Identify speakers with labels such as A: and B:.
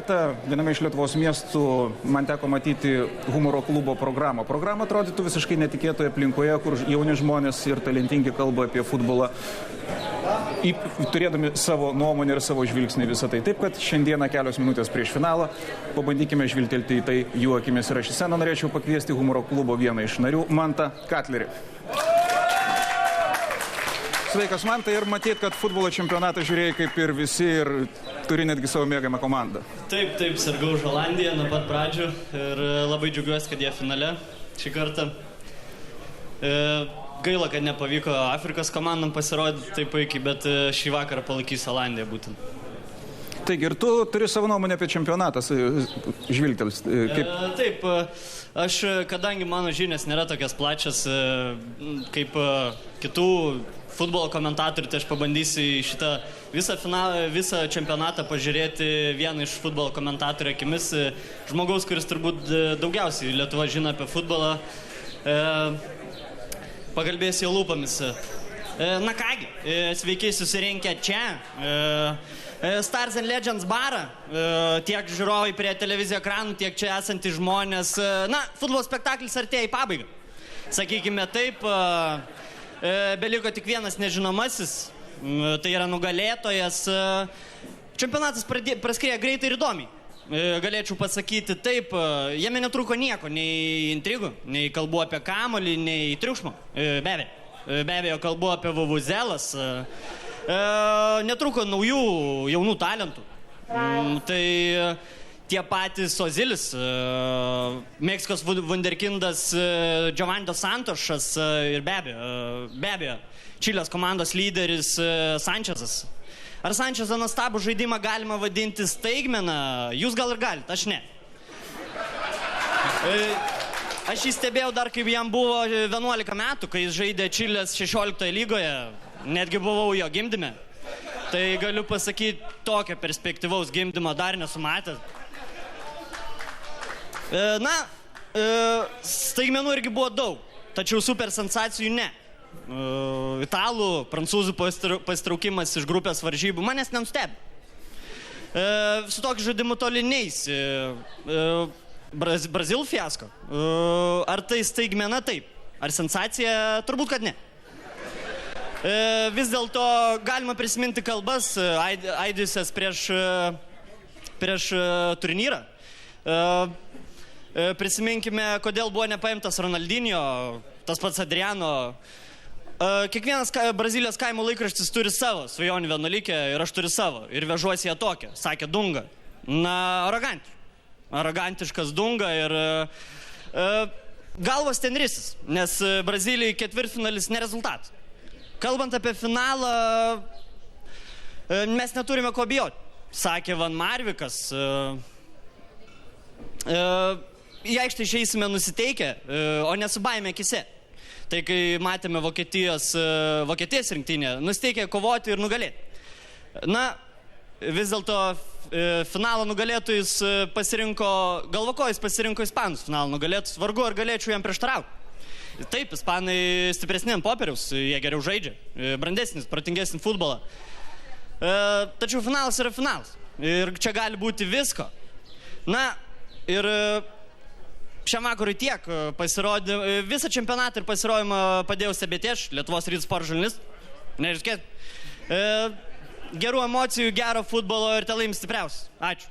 A: kartą viename iš Lietuvos miestų man teko matyti humoro klubo programą. Programa atrodytų visiškai netikėtoje aplinkoje, kur jauni žmonės ir talentingi kalba apie futbolą, turėdami savo nuomonę ir savo žvilgsnį visą tai. Taip, kad šiandieną kelios minutės prieš finalą pabandykime žvilgtelti į tai jų akimis. Ir aš į sceną norėčiau pakviesti humoro klubo vieną iš narių, Mantą Katlerį. Sveikas, Mantai, ir matyt, kad futbolo čempionatą žiūrėjai kaip ir visi ir turi netgi savo mėgamą komandą.
B: Taip, sirgau už Olandiją nuo pat pradžių ir labai džiaugiuosi, kad jie finale šį kartą. Gaila, kad nepavyko Afrikos komandom pasirodyti taip puikiai, bet šį vakarą palaikysiu Olandiją būtent.
A: Taigi, ir tu turi savo nuomonę apie čempionatą, žvilgtels.
B: Taip, aš, kadangi mano žinios nėra tokias plačias kaip kitų futbolo komentatorių, tai aš pabandysiu šitą visą čempionatą pažiūrėti vieną iš futbolo komentatorių akimis, žmogaus, kuris turbūt daugiausiai Lietuva žino apie futbolą. Pakalbėsiu jo lūpomis. Na kągi, sveiki susirinkę čia. Stars and Legends barą, tiek žiūrovai prie televizijos ekranų, tiek čia esantys žmonės. Na, futbolo spektaklis artėja į pabaigą. Sakykime taip, beliko tik vienas nežinomasis, tai yra nugalėtojas. Čempionatas praskriejo greitai ir įdomiai. Galėčiau pasakyti taip, jame netruko nieko, nei intrigų, nei kalbų apie kamuolį, nei triukšmo. Be abejo, kalbu apie vuvuzelas. Netruko naujų jaunų talentų. Tai tie patys Ozilis, Meksikos vunderkindas Giovanni dos Santošas ir be abejo Čilės komandos lyderis Sančezas. Ar Sančezą nuostabų žaidimą galima vadinti staigmena? Jūs gal ir galite, aš ne. Aš jį stebėjau dar, kaip jam buvo 11 metų, kai jis žaidė Čilės 16 lygoje. Netgi buvau jo gimdyme. Tai galiu pasakyti, tokio perspektyvaus gimdymo dar nesumatęs. Staigmenų irgi buvo daug, tačiau super sensacijų ne. Italų, prancūzų pasitraukimas iš grupės varžybų manęs nenustebino. Su tokiu žaidimu toli neisi. Brazilų fiasko. Ar tai staigmena? Taip. Ar sensacija? Turbūt, kad ne. Vis dėlto galima prisiminti kalbas aidusias prieš turnyrą. Prisiminkime, kodėl buvo nepaimtas Ronaldinho, tas pats Adriano. Kiekvienas Brazilijos kaimo laikraštis turi savo svajonių vienuolikę ir aš turiu savo. Ir vežuosi ją tokią, sakė Dunga. Na, arogantiškas Dunga ir galvos ten risis, nes Brazilijai ketvirtfinalis ne rezultatas. Kalbant apie finalą, mes neturime ko bijoti, sakė Van Marvikas. Į aikštę išeisime nusiteikę, o ne su baime akise. Tai kai matėme Vokietijos rinktinę, nusiteikę kovoti ir nugalėti. Na, vis dėlto finalo nugalėtojus galvakojus pasirinko ispanus finalo nugalėtojus. Vargu ar galėčiau jam prieštarauti. Taip, ispanai stipresni ant popieriaus, jie geriau žaidžia, brandesnis, protingesnį futbolą. Tačiau finalas yra finalas. Ir čia gali būti visko. Na, ir šiam vakarui tiek. Visą čempionatą ir pasirodymą padėjau stebėti aš, Lietuvos Ryto Sport žurnalistas. Nežiūrėkit. Gerų emocijų, gero futbolo ir te laimi stipriausias. Ačiū.